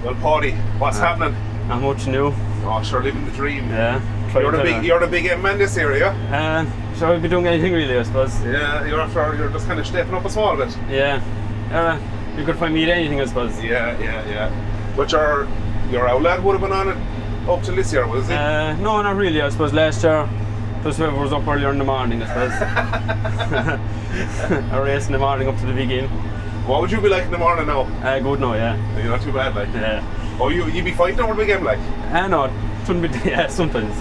Well, Paddy, what's happening? Not much new. Oh, sure, living the dream. Yeah. You're the big M man this year, yeah? So we'll be doing anything really, I suppose. Yeah, you're just kind of stepping up a small bit. Yeah. You could find me at anything, I suppose. Yeah. But your outlet would have been on it up till this year, was it? No, not really. I suppose last year, just whoever was up earlier in the morning, I suppose. A race in the morning up to the big game. What would you be like in the morning now? Good now, yeah. You're not too bad, like? Yeah. Oh, you'd be fighting over the big game, like? No, it shouldn't be, yeah, sometimes.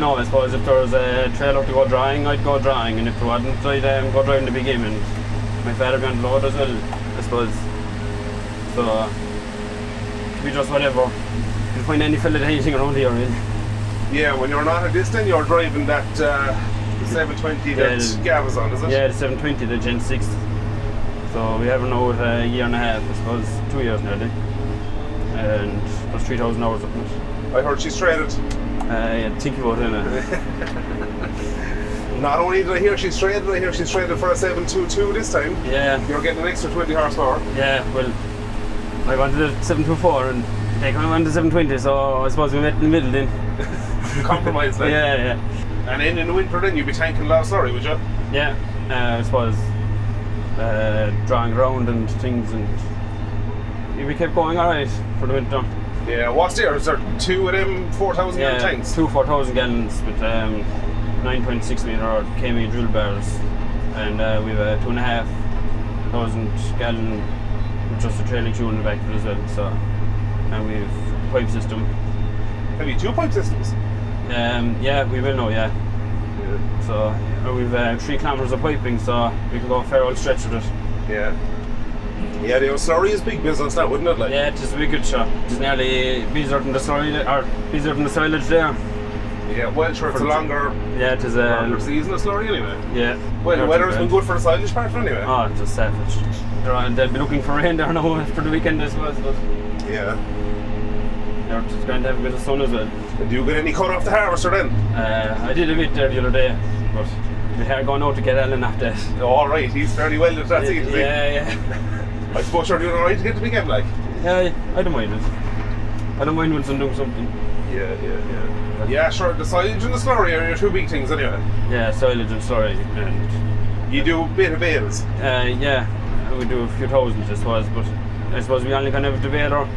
No, I suppose if there was a trailer to go drying, I'd go drying, and if there wasn't, I'd go driving the big game, and my father be on the load as well, I suppose. So, we just whatever. You'll find any fella anything around here, really. Yeah, when you're not at this, then you're driving that 720 that Gav on, is it? Yeah, the 720, the Gen 6. So we have it now with a year and a half, I suppose, 2 years nearly. And there's 3,000 hours up in it. I heard she's traded. Yeah, think about it, innit? Not only did I hear she's traded, I hear she's traded for a 722 this time. Yeah. You're getting an extra 20 horsepower. Yeah, well, I wanted a 724 and they wanted a 720, so I suppose we met in the middle then. Compromise then. Yeah. And then in the winter then you'd be tanking a lot of slurry, would you? Yeah, I suppose drawing around and things, and we kept going alright for the winter. Yeah, what's there? Is there two of them 4,000 gallon tanks? Two 4,000 gallons with 9.6 metre KME drill bars, and we have a 2,500 gallon with just a trailing tune in the back of it as well. So, and we have a pipe system. Have you two pipe systems? Yeah, we will now, yeah. So we've 3 kilometres of piping, so we can go a fair old stretch with it. Yeah, the slurry is big business now, wouldn't it? Like? Yeah, it is a big good shot. It's nearly busier than the silage, there. Yeah, well, sure, it's a longer. Yeah, it is a longer season of slurry anyway. Yeah. Well, the weather has been good for the silage part anyway. Oh, it's just savage. They'll be looking for rain there now after the weekend, I suppose. But yeah. They're just going to have a bit of sun as well. And do you get any cut off the harvester then? I did a bit there the other day, but we had gone out to get Alan after that. Oh, all right, he's fairly well at that season. Yeah. I suppose you're doing alright to get the big end, like? Yeah, I don't mind it. I don't mind when I'm doing something. Yeah. Yeah, sure, the silage and the slurry are your two big things anyway. Yeah, silage and slurry. And you do a bit of bales? Yeah, we do a few thousands, I suppose, but I suppose we only can have the baler.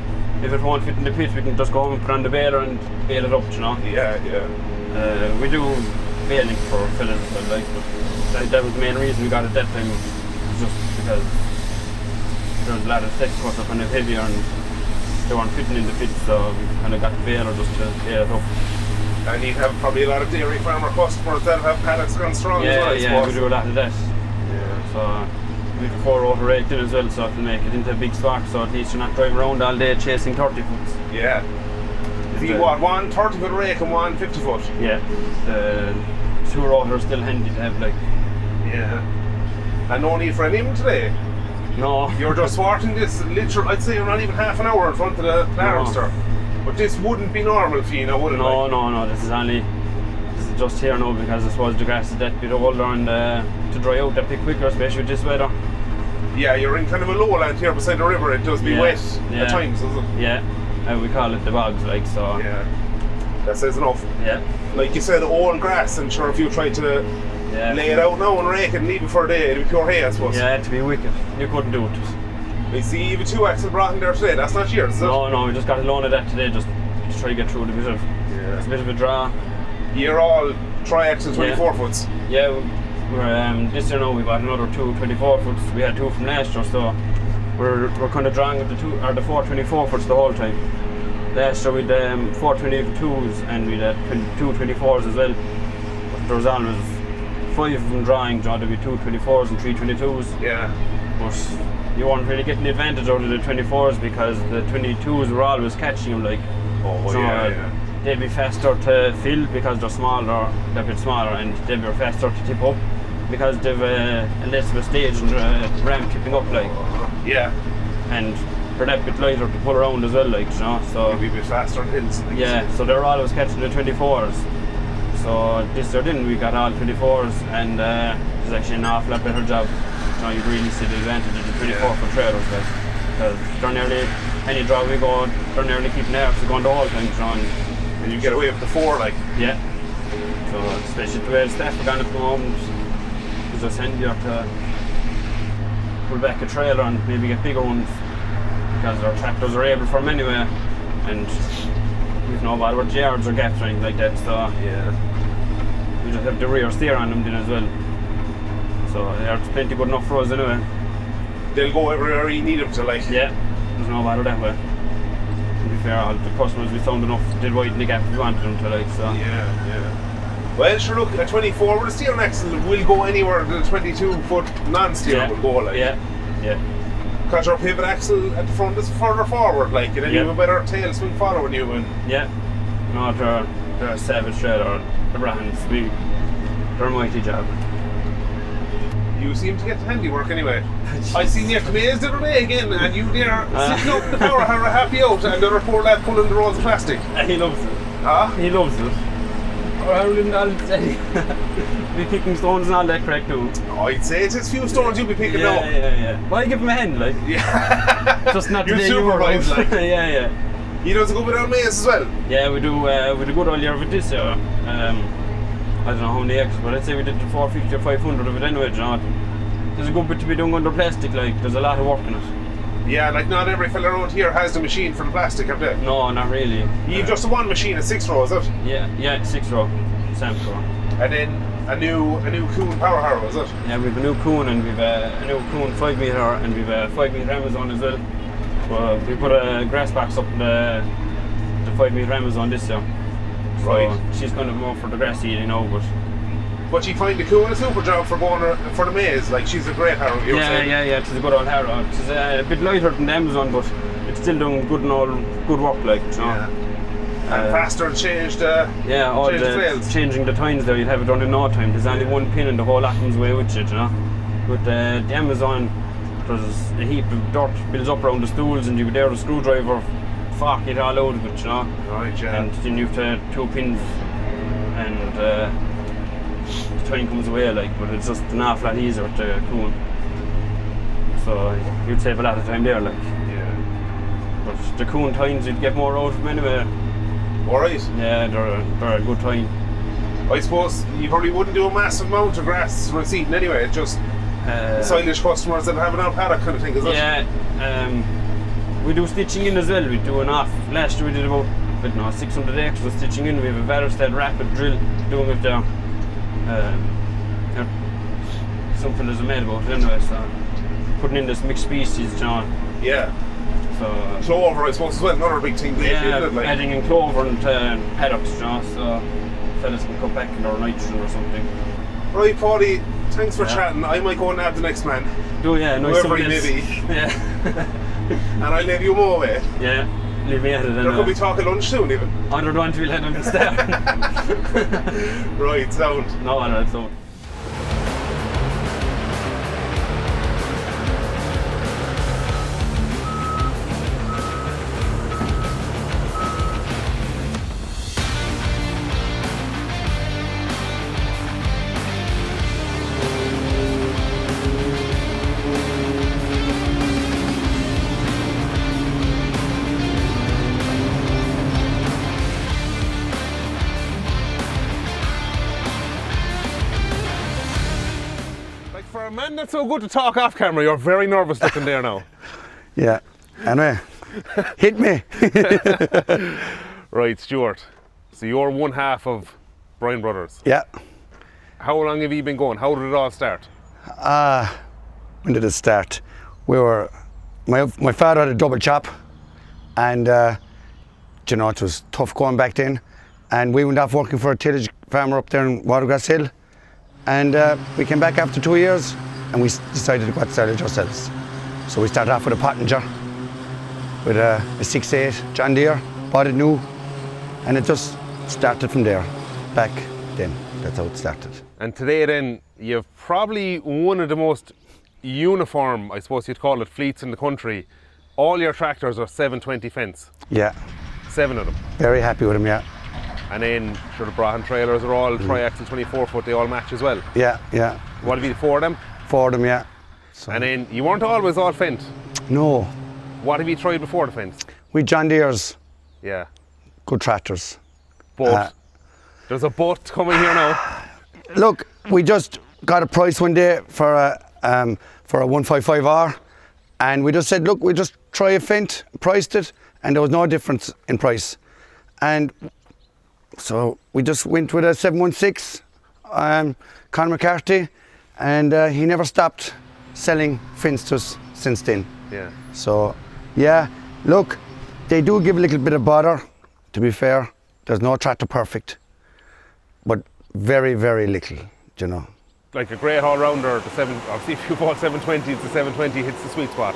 If it won't fit in the pit, we can just go home and put on the baler and bale it up, you know? Yeah. We do baling for fellas, but that was the main reason we got it that time, just because there was a lot of steps cut up kind of heavier and they weren't fitting in the pit, so we kind of got the baler just to bale it up. And you'd have probably a lot of dairy farmer customers that have paddocks gone strong as well, I suppose. Yeah, we do a lot of that. Yeah. So we have a 4-rotor rake in as well, so it'll make it into a big swat, so at least you're not driving around all day chasing 30 foots. Yeah. Is he what, one 30 foot rake and one 50 foot? Yeah. The 2-rotor is still handy to have, like. Yeah. And no need for any of them today? No. You're just swarting this literal, I'd say you're not even half an hour in front of the harvester. But this wouldn't be normal for you now, would it? No, this is just here now because I suppose the grass is that bit older and to dry out that bit quicker, especially with this weather. Yeah, you're in kind of a lowland here beside the river, it does be wet at times, does it? Yeah, we call it the bogs, like, so. Yeah, that says enough. Yeah. Like you said, old grass, and sure if you tried to lay it out now and rake it and leave it for a day, it'd be pure hay, I suppose. Yeah, it'd be wicked. You couldn't do it. I see you have a 2-axle brought in there today, that's not yours, is it? No, we just got a loan of that today just to try to get through the bit of, it's a bit of a draw. You're all tri-axle 24 foots? Yeah, we're, this year now we got another 2 24 foots, we had 2 from last year, so we're kind of drawing with the 4 24 foots the whole time. Last year we had 4 22s and we had 2 24s as well. But there was always 5 of them drawing, there'd be 2 24s and 3 22s. Yeah. But you weren't really getting the advantage out of the 24s because the 22s were always catching them, like. They'd be faster to fill because they're smaller, they're a bit smaller, and they'd be faster to tip up because they've a less of a stage and ramp tipping up, like. Yeah. And they're that bit lighter to pull around as well, like, you know, so. Maybe a bit faster on hills. Yeah, so they're always catching the 24s. So this year then we got all 24s and there's actually an awful lot better job. You know, you really see the advantage of the 24 for trailers, like. because they're nearly, any draw we go, they're nearly keeping there, so going the whole time, you know. And you get away with the 4, like. Yeah. So, especially the way the staff are going at the moment, it's just handier to pull back a trailer and maybe get bigger ones, because our tractors are able for them anyway, and we've no bother with yards or gaps or anything like that, so yeah. we just have the rear steer on them then as well. So they're plenty good enough for us anyway. They'll go everywhere you need them to, like. Yeah, there's no bother that way. To be fair, all the customers we found enough did widen the gap if we wanted them to, like, so. Yeah. Well, sure, look, a 24 with a steering axle will go anywhere the 22-foot non-steer will go, like. Yeah. Because our pivot axle at the front is further forward, like, and then you have a better tail swing following you. And yeah. No, they're a savage trailer, the brands. They're a mighty job. You seem to get the handiwork anyway. I seen you at the Maize the other day again, and you there sitting up in the power harrow happy out, and the other poor lad pulling the rolls of plastic. He loves it. Huh? He loves it. Be picking stones and all that crack too. I'd say it's a few stones you'll be picking now. Yeah. Well, I give him a hand, like. Yeah. Just not you today. supervise, like. Yeah. He does a good bit on Maize as well. Yeah, we do. We did good all year with this year. I don't know how many acres, but I'd say we did the 450 or 500 of it anyway. You know, there's a good bit to be done under plastic. Like, there's a lot of work in it. Yeah, like not every fella around here has the machine for the plastic, have they? No, not really. You've just the one machine at 6 rows, is it? Yeah, 6 row, Sam's row. And then a new Kuhn power harrow, is it? Yeah, we've a new Kuhn and we've a new Kuhn 5 metre and we've a 5 metre Amazon as well. So we put a grass box up in the 5 metre Amazon this year. So right. She's kind of more for the grass eating now, But you find the Kuhn a super job for going for the Maize, like she's a great harrow. Yeah, she's a good old harrow. She's a bit lighter than the Amazon, but it's still doing good work, like, you know. Yeah. And faster to change the trails. Changing the tines there, you'd have it done in no time. There's only one pin and the whole lot comes away with it, you know. With the Amazon, there's a heap of dirt builds up around the stools and you go there with a screwdriver, fork it all out of it, you know. Right, yeah. And then you have to 2 pins and the tine comes away, like, but it's just an awful lot easier with the Kuhn. So you'd save a lot of time there, like. Yeah. But the Kuhn tines, you'd get more out of them anyway. Alright. Yeah, they're a good time. I suppose you probably wouldn't do a massive amount of grass reseeding anyway, it's just silage customers that have an out paddock kind of thing, is it? Yeah, we do stitching in as well. We do an off. Last year we did about 600 acres of stitching in. We have a Valorstead rapid drill doing it there. Some fellas are made about it anyway, so putting in this mixed species, you know. Yeah. So clover, I suppose, as well, another big thing lately, isn't it? Like? Adding in clover and paddocks, you know, so fellas can cut back in their nitrogen or something. Right, Paulie, thanks for chatting. I might go and nab the next man. Nice. Whoever he may be. Yeah. And I'll leave you more away. Yeah, leave me at it. There could be talk at lunch soon, even. I don't want to let him start. Right, sound. No, I don't sound. For a man that's so good to talk off camera, you're very nervous looking there now. Yeah, anyway, hit me. Right, Stewart. So you're one half of Bryan Brothers. Yeah. How long have you been going? How did it all start? When did it start? My father had a double chop, and you know, it was tough going back then. And we went off working for a tillage farmer up there in Watergrass Hill. And we came back after 2 years and we decided to go to silage ourselves. So we started off with a Pottinger with a 6.8 John Deere, bought it new, and it just started from there, back then. That's how it started. And today then, you've probably one of the most uniform, I suppose you'd call it, fleets in the country. All your tractors are 720 Fendts. Yeah. 7 of them. Very happy with them, yeah. And then, sure, the Bryan trailers are all tri-axle 24-foot, they all match as well. Yeah. What would be the 4 of them? 4 of them, yeah. So, and then, you weren't always all Fendt. no. What have you tried before the Fendt? We John Deere's, Yeah. good tractors. But there's a but coming here now. Look, we just got a price one day for a 155R, and we just said, look, we'll just try a Fendt, priced it, and there was no difference in price. And so we just went with a 716, Conor McCarthy, and he never stopped selling Fendts to us since then. Yeah. So, yeah, look, they do give a little bit of bother, to be fair. There's no tractor perfect, but very, very little, you know. Like a great all-rounder, obviously if you bought 720s, the 720 hits the sweet spot.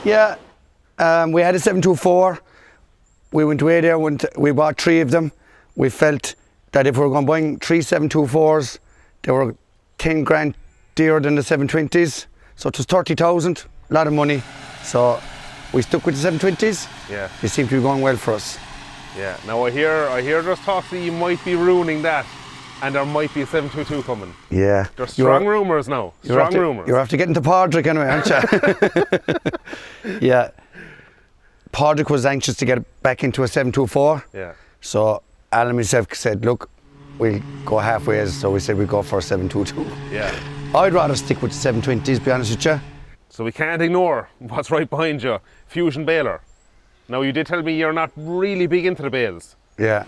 Yeah, we had a 724. We went away there, we bought 3 of them. We felt that if we were going to buy 3 724s, they were 10 grand dearer than the 720s. So it was 30,000, a lot of money. So we stuck with the 720s. Yeah. They seem to be going well for us. Yeah. Now I hear there's talk that you might be ruining that, and there might be a 722 coming. Yeah. There's strong rumours now. Strong rumours. You're after getting to Padraig anyway, aren't you? Yeah. Padraig was anxious to get back into a 724. Yeah. So Alan and myself said, look, we'll go halfway, so we said we'd go for a 722. Yeah. I'd rather stick with the 720s, to be honest with you. So we can't ignore what's right behind you, Fusion baler. Now you did tell me you're not really big into the bales. Yeah.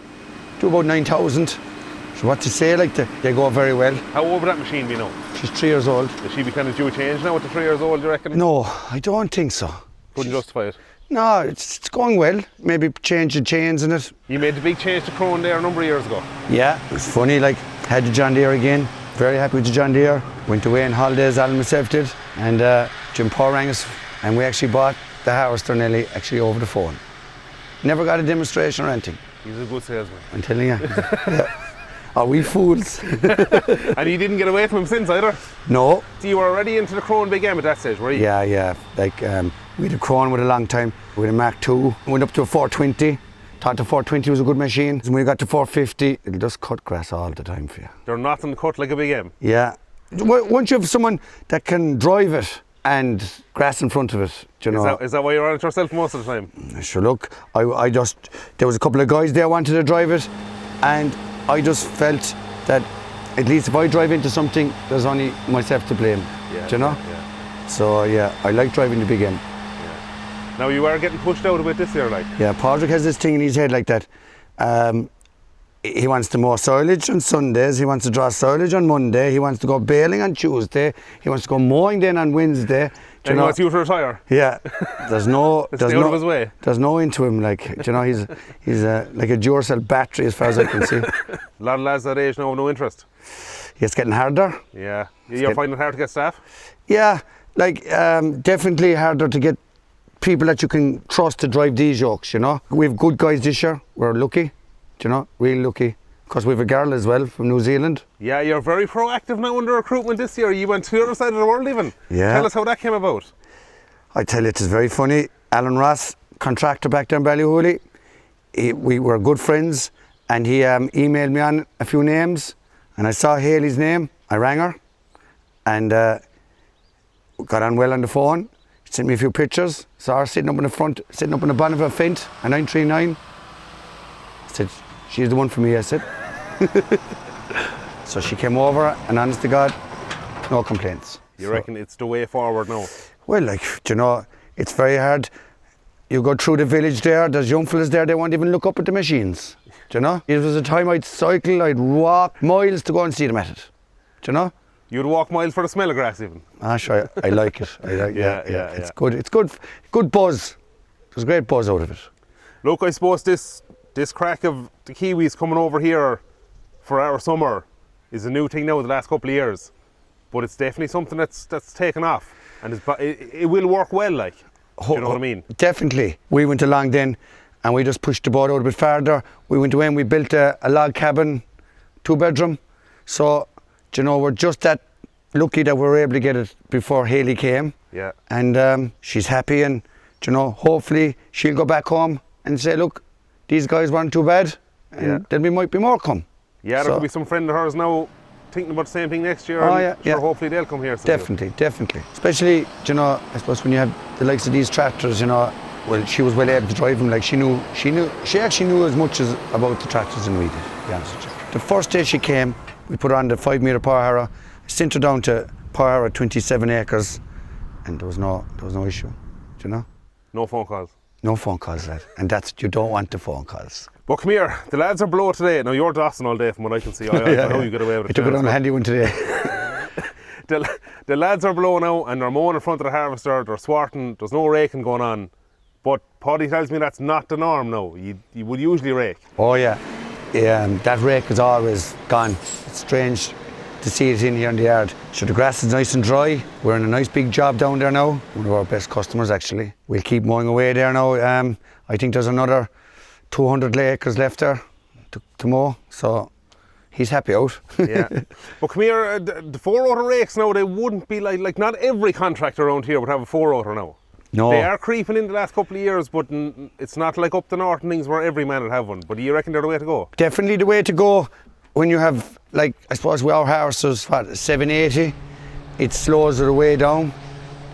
Do about 9,000. So what to say, like, they go very well. How old would that machine be now? She's 3 years old. Is she be kind of due a change now at the 3 years old, you reckon? No, I don't think so. Couldn't justify it. No, it's going well. Maybe change the chains in it. You made the big change to Crone there a number of years ago. Yeah, it's funny, like, had the John Deere again. Very happy with the John Deere. Went away on holidays, Alan and myself did. And Jim Paul rang us, and we actually bought the harvester nearly actually over the phone. Never got a demonstration or anything. He's a good salesman. I'm telling you. Yeah. Are we fools? And you didn't get away from him since either? No. So you were already into the Crone big game at that stage, were you? Yeah. Like, we had a Crone with a long time. We had a Mark II. Went up to a 420. Thought the 420 was a good machine. When we got to 450, it'll just cut grass all the time for you. They're nothing cut like a big M. Yeah. Once you have someone that can drive it and grass in front of it, do you know. Is that why you're on it yourself most of the time? Sure, look, there was a couple of guys there wanted to drive it, and I just felt that at least if I drive into something, there's only myself to blame, do you know? Yeah. So yeah, I like driving the big M. Yeah. Now you are getting pushed out a bit this year, like. Yeah, Padraig has this thing in his head like that. He wants to mow silage on Sundays, he wants to draw silage on Monday, he wants to go baling on Tuesday, he wants to go mowing then on Wednesday. And he wants you to retire. Yeah, there's no out of his way. There's no into him, like, you know, he's like a Duracell battery as far as I can see. A lot of lads that age now have no interest. It's getting harder. Yeah, you're finding it hard to get staff? Yeah, like definitely harder to get people that you can trust to drive these yokes, you know. We've good guys this year, we're lucky. You know, real lucky, because we have a girl as well from New Zealand. Yeah, you're very proactive now in the recruitment this year. You went to the other side of the world even. Yeah. Tell us how that came about. I tell you, it's very funny. Alan Ross, contractor back there in Ballyhooly, we were good friends, and he emailed me on a few names, and I saw Hayley's name. I rang her, and got on well on the phone. She sent me a few pictures. Saw her sitting up in the front, sitting up in the bonnet of a Fendt, a 939. I said, she's the one for me, I said. So she came over, and honest to God, no complaints. You reckon it's the way forward now? Well, like, you know, it's very hard. You go through the village there, there's young fellas there, they won't even look up at the machines. Do you know? It was a time I'd cycle, I'd walk miles to go and see them at it. Do you know? You'd walk miles for the smell of grass even? Ah, sure, I like it. Yeah. It's good. It's good buzz. There's a great buzz out of it. Look, I suppose this crack of the Kiwis coming over here for our summer is a new thing now the last couple of years, but it's definitely something that's taken off, and it will work well, like. Do you know what I mean? Definitely. We went along then, and we just pushed the boat out a bit farther. We went away and we built a log cabin, 2-bedroom. So, you know, we're just that lucky that we were able to get it before Hayley came. Yeah. And she's happy, and you know, hopefully she'll go back home and say, look, these guys weren't too bad, and there might be more come. Yeah, there could be some friend of hers now thinking about the same thing next year? Oh, and yeah, sure, yeah. hopefully they'll come here soon. Definitely. Especially, you know, I suppose when you have the likes of these tractors, you know, well, she was well able to drive them. Like she actually knew as much as about the tractors than we did, to be honest with you. The first day she came, we put her on the 5 metre power harrow, sent her down to power harrow 27 acres, and there was no issue, do you know? No phone calls. No phone calls, lad. And that's, you don't want the phone calls. But come here, the lads are below today. Now you're dossing all day from what I can see. I know you get away with it. I took it on a handy one today. The lads are below now and they're mowing in front of the harvester, they're swarting, there's no raking going on. But Paddy tells me that's not the norm now. You would usually rake. Oh yeah. That rake is always gone. It's strange to see it in here in the yard. So the grass is nice and dry. We're in a nice big job down there now. One of our best customers actually. We'll keep mowing away there now. I think there's another 200 acres left there to mow. So he's happy out. Yeah. But come here, the 4-rotor rakes now, they wouldn't be like not every contractor around here would have a 4-rotor now. No. They are creeping in the last couple of years, but it's not like up the north and things where every man would have one. But do you reckon they're the way to go? Definitely the way to go. When you have, like, I suppose with our harvesters, 780, it slows it way down.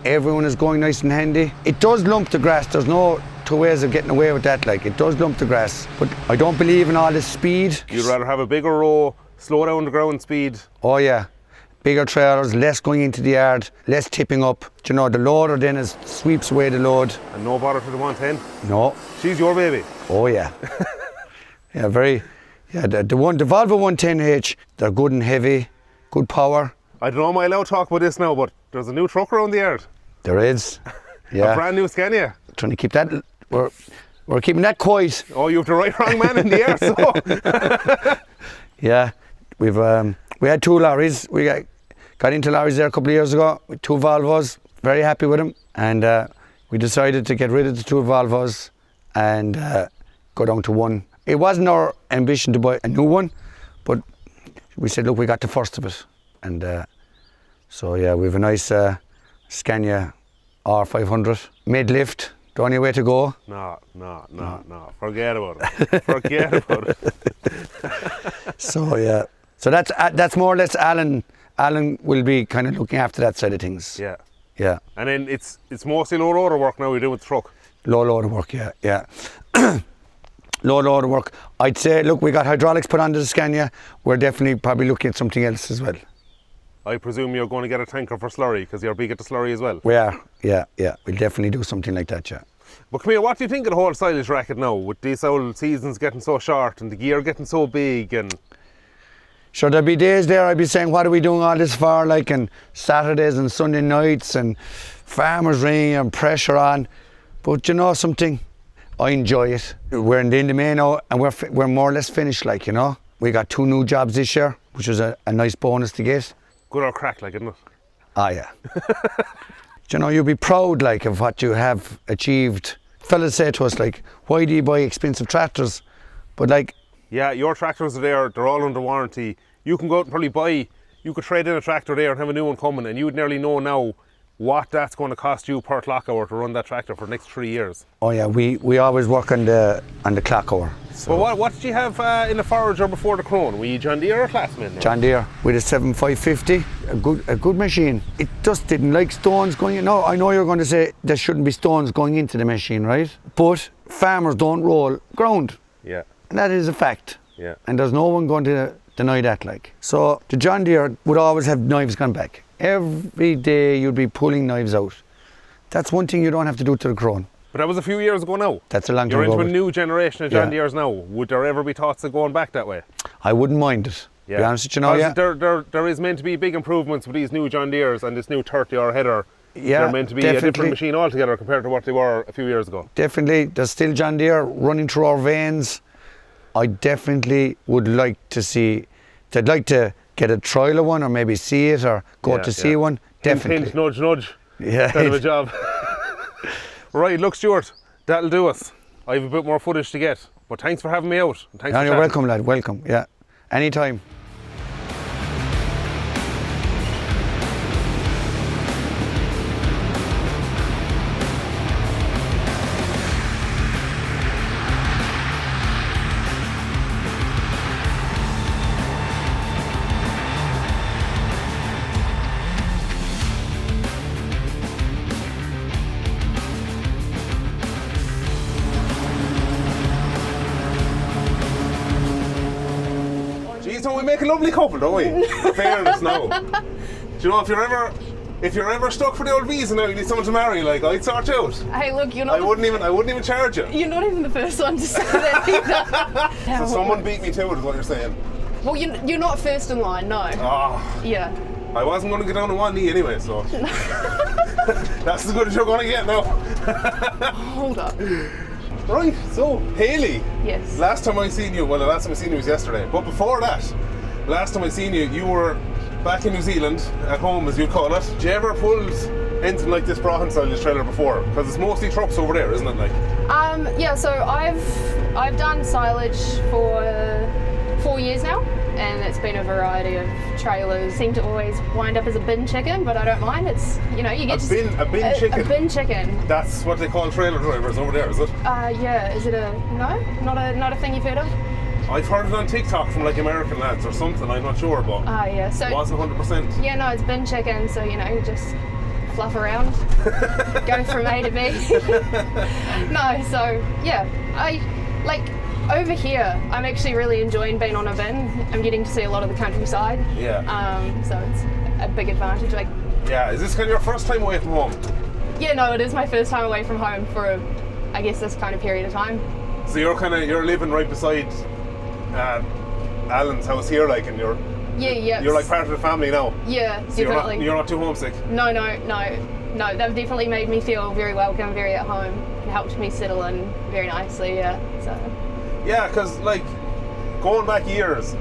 Everyone is going nice and handy. It does lump the grass. There's no two ways of getting away with that. Like, it does lump the grass. But I don't believe in all this speed. You'd rather have a bigger row, slow down the ground speed. Oh yeah. Bigger trailers, less going into the yard, less tipping up. Do you know, the loader then sweeps away the load. And no bother to the 110? No. She's your baby? Oh yeah. Yeah, very. Yeah, the Volvo 110H, they're good and heavy, good power. I don't know, am I allowed to talk about this now, but there's a new truck around the yard. There is. Yeah. A brand new Scania. Trying to keep that, we're keeping that quiet. Oh, you have the right wrong man in the air, so. Yeah, we had 2 lorries. We got into lorries there a couple of years ago with 2 Volvos, very happy with them. And we decided to get rid of the 2 Volvos and go down to 1. It wasn't our ambition to buy a new one, but we said, look, we got the first of it. And so yeah, we have a nice Scania R500, mid-lift, the only way to go. No, forget about it. Forget about it. So yeah, so that's more or less Alan. Alan will be kind of looking after that side of things. Yeah. Yeah. And then it's mostly low loader work now we do with the truck. Low loader work, yeah. Low loader work. I'd say, look, we got hydraulics put onto the Scania. We're definitely probably looking at something else as well. I presume you're going to get a tanker for slurry because you're big at the slurry as well. We are, yeah. We'll definitely do something like that, yeah. But come here, what do you think of the whole silage racket now with these old seasons getting so short and the gear getting so big and... Sure, there'll be days there I'd be saying, what are we doing all this for, like, and Saturdays and Sunday nights and farmers ringing and pressure on. But you know something? I enjoy it. We're in the end of May now and we're more or less finished, like, you know. We got 2 new jobs this year, which was a nice bonus to get. Good old crack, like, isn't it? Ah, yeah. You know, you'll be proud, like, of what you have achieved. Fellas say to us, like, why do you buy expensive tractors? But, like... Yeah, your tractors are there, they're all under warranty. You can go out and probably you could trade in a tractor there and have a new one coming and you would nearly know now what that's going to cost you per clock hour to run that tractor for the next 3 years. Oh yeah, we always work on the clock hour. So. Well, what did you have in the forager before the Crone? Were you John Deere or GRASSMEN? Or? John Deere with a 7550, a good machine. It just didn't like stones going in. No, I know you're going to say there shouldn't be stones going into the machine, right? But farmers don't roll ground. Yeah. And that is a fact. Yeah. And there's no one going to deny that, like. So the John Deere would always have knives gone back. Every day you'd be pulling knives out. That's one thing you don't have to do to the Crone. But that was a few years ago now. That's a long time ago. You're into a new generation of John Deeres now. Would there ever be thoughts of going back that way? I wouldn't mind it. Yeah. To be honest with you now, yeah. There is meant to be big improvements with these new John Deeres and this new 30R header. Yeah, they're meant to be a different machine altogether compared to what they were a few years ago. Definitely. There's still John Deere running through our veins. I definitely would like to see, I'd like to get a trial of one or maybe see it or go to see one. Definitely. Hint, nudge, nudge. Yeah. Kind of a job. Right, look, Stuart, that'll do us. I have a bit more footage to get, but thanks for having me out. And thanks for you're welcome, lad. Welcome. Yeah. Anytime. we make a lovely couple, don't we? In fairness now. Do you know, if you're ever stuck for the old visa now, you need someone to marry, like, I'd sort you out. Hey, look, you're not. I wouldn't even charge you. You're not even the first one to say that either. So someone beat me to it, is what you're saying. Well, you're not first in line, no. Oh, Yeah. I wasn't going to get down on one knee anyway, so. That's as good as you're going to get now. Hold up. Right, so, Hayley. Yes. Last time I seen you, well, the last time I seen you was yesterday. But before that, last time I seen you, you were back in New Zealand, at home as you call it. Did you ever pull anything like this Bryan Silage trailer before? Because it's mostly trucks over there, isn't it? Like. Yeah. So I've done silage for 4 years now, and it's been a variety of trailers. Seem to always wind up as a bin chicken, but I don't mind. It's, you know, you get a bin chicken. A bin chicken. That's what they call trailer drivers over there, is it? Yeah. Is it not a thing you've heard of? I've heard it on TikTok from like American lads or something. I'm not sure, but Yeah. So it wasn't 100%. yeah, no, it's bin chicken. So you know, you just fluff around, go from A to B. No, so yeah, I like. Over here, I'm actually really enjoying being on a bin. I'm getting to see a lot of the countryside. Yeah. So it's a big advantage. Like. Yeah. Is this kind of your first time away from home? Yeah, no, it is my first time away from home for, I guess, this kind of period of time. So you're living right beside Alan's house here, like, and you're like part of the family now. Yeah, so definitely. You're not too homesick. No. They've definitely made me feel very welcome, very at home. It helped me settle in very nicely. Yeah. So. Yeah, because like going back years,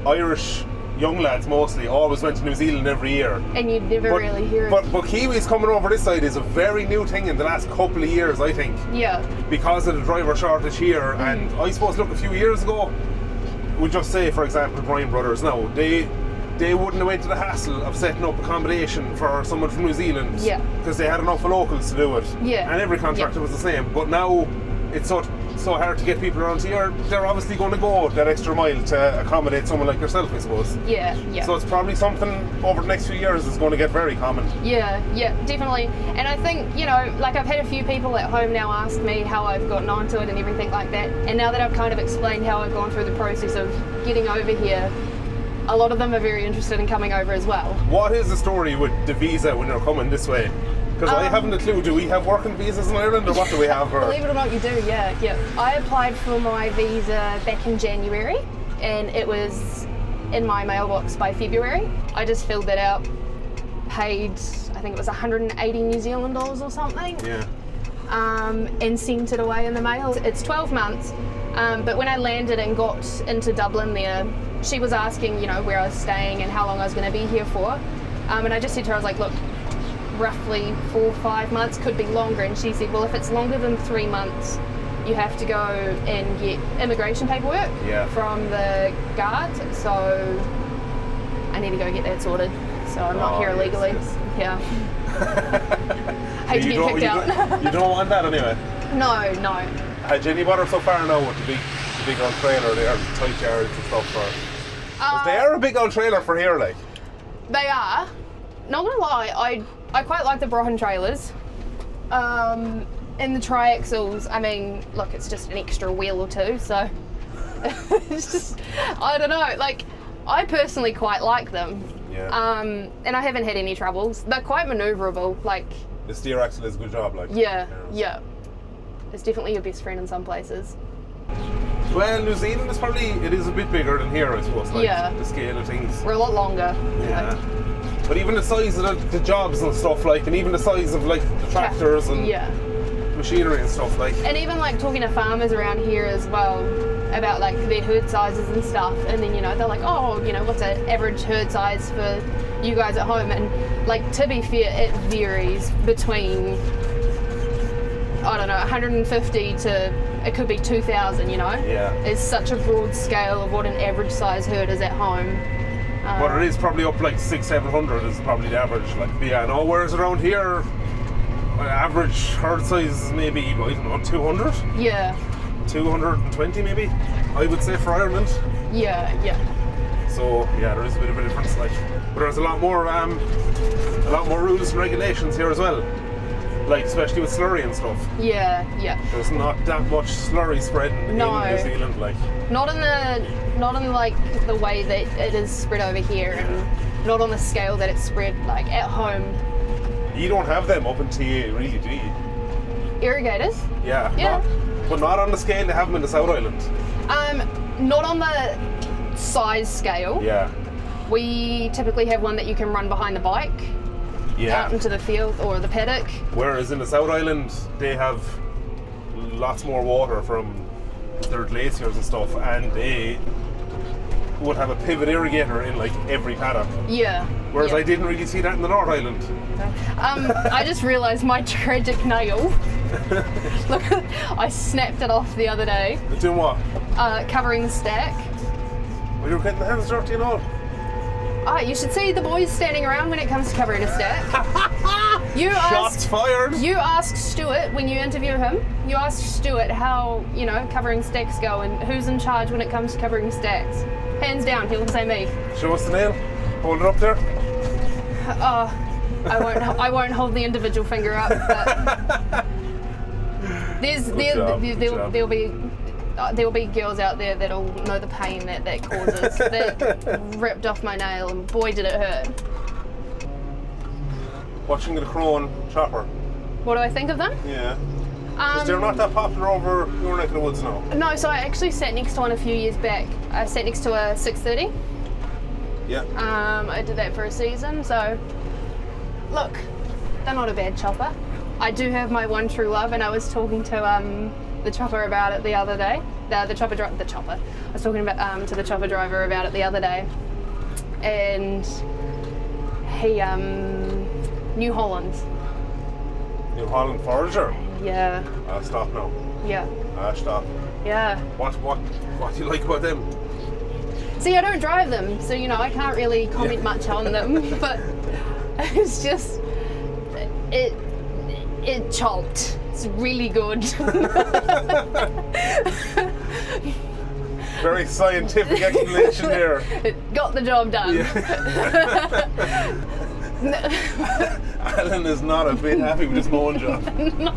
Irish young lads mostly always went to New Zealand every year. And you'd never really hear it. But Kiwis coming over this side is a very new thing in the last couple of years, I think. Yeah. Because of the driver shortage here, and I suppose, look, a few years ago, we'll just say, for example, Bryan Bros. Now, they wouldn't have went to the hassle of setting up accommodation for someone from New Zealand. Yeah. Because they had enough of locals to do it. Yeah. And every contractor was the same. But now it's so hard to get people around here. They're obviously going to go that extra mile to accommodate someone like yourself, I suppose. Yeah. So it's probably something over the next few years is going to get very common. Yeah, definitely. And I think, you know, like I've had a few people at home now ask me how I've gotten onto it and everything like that. And now that I've kind of explained how I've gone through the process of getting over here, a lot of them are very interested in coming over as well. What is the story with the visa when you're coming this way? Because I haven't a clue. Do we have working visas in Ireland, or what do we have? Or? Believe it or not, you do, yeah. I applied for my visa back in January, and it was in my mailbox by February. I just filled that out, paid, I think it was 180 New Zealand dollars or something. Yeah. And sent it away in the mail. It's 12 months, but when I landed and got into Dublin there, she was asking, you know, where I was staying and how long I was going to be here for. And I just said to her, I was like, look, roughly 4 or 5 months, could be longer. And she said, well, if it's longer than 3 months, you have to go and get immigration paperwork from the guards. So I need to go get that sorted. So I'm not here illegally. Yeah. Hate to get kicked out. You don't want that anyway? No. Had you any bother so far now with the big old trailer there, the tight yards and stuff? They are a big old trailer for here, like. They are. Not gonna lie, I quite like the Bryan trailers. And the triaxles, I mean, look, it's just an extra wheel or two, so it's just, I don't know, like, I personally quite like them. Yeah. And I haven't had any troubles. They're quite manoeuvrable, like. The steer axle is a good job, like. Yeah. It's definitely your best friend in some places. Well, New Zealand is a bit bigger than here, I suppose, like, the scale of things. We're a lot longer. Yeah. But even the size of the jobs and stuff, like, and even the size of, like, the tractors and machinery and stuff, like. And even, like, talking to farmers around here as well about, like, their herd sizes and stuff, and then, you know, they're like, oh, you know, what's an average herd size for you guys at home? And, like, to be fair, it varies between, I don't know, 150 to, it could be 2,000, you know? Yeah. It's such a broad scale of what an average size herd is at home. But it is probably up like 600-700 is probably the average. Like, yeah, no, whereas around here, average herd size is maybe, I don't know, 200? Yeah. 220 maybe, I would say, for Ireland. Yeah. So, yeah, there is a bit of a difference, like. But there's a lot more rules and regulations here as well. Like, especially with slurry and stuff. Yeah. There's not that much slurry spreading in New Zealand, like. Not not on like the way that it is spread over here, and not on the scale that it's spread like at home. You don't have them up in TA, really, do you? Irrigators? Yeah. Yeah. But not on the scale they have them in the South Island. Not on the size scale. Yeah. We typically have one that you can run behind the bike Yeah. out into the field or the paddock. Whereas in the South Island, they have lots more water from their glaciers and stuff, and they would have a pivot irrigator in like every paddock. Yeah. Whereas yeah. I didn't really see that in the North Island. I just realised my tragic nail. Look, I snapped it off the other day, Doing what? covering the stack. Well, you're getting the hands dirty and all. You should see the boys standing around when it comes to covering a stack. Shots fired. You ask Stewart when you interview him. You ask Stewart how covering stacks go and who's in charge when it comes to covering stacks. Hands down, he'll say me. Show us the nail. Hold it up there. I won't hold the individual finger up. But there'll be girls out there that'll know the pain that causes. That ripped off my nail, and boy did it hurt. Watching the Crone chopper. What do I think of them? Yeah. Because they're not that popular over your neck of the woods now. No, so I actually sat next to one a few years back. I sat next to a 630. Yeah. I did that for a season, so look, they're not a bad chopper. I do have my one true love, and I was talking to the chopper about it the other day. The chopper. I was talking about to the chopper driver about it the other day, and he New Holland. New Holland Forager. Yeah. Stop now. Yeah. Stop. Yeah. What do you like about them? See, I don't drive them, so I can't really comment much on them. But it's just it chopped. It's really good. Very scientific explanation there. It got the job done. Alan is not a bit happy with his mowing job. No.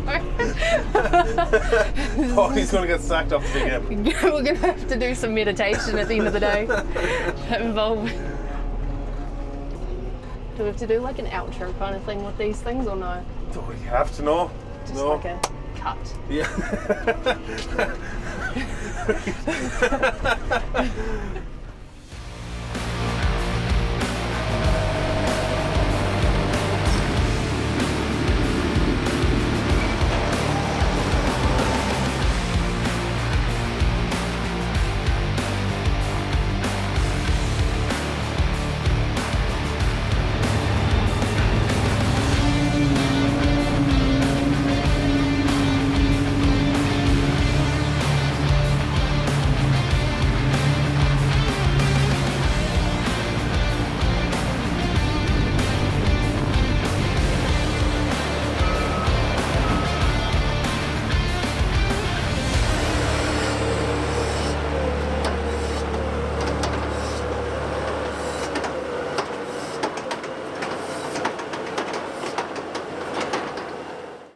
Oh, he's going to get sacked off the game. We're going to have to do some meditation at the end of the day. Involved. Do we have to do like an outro kind of thing with these things or no? Do we have to know? Just no. like a cut. Yeah.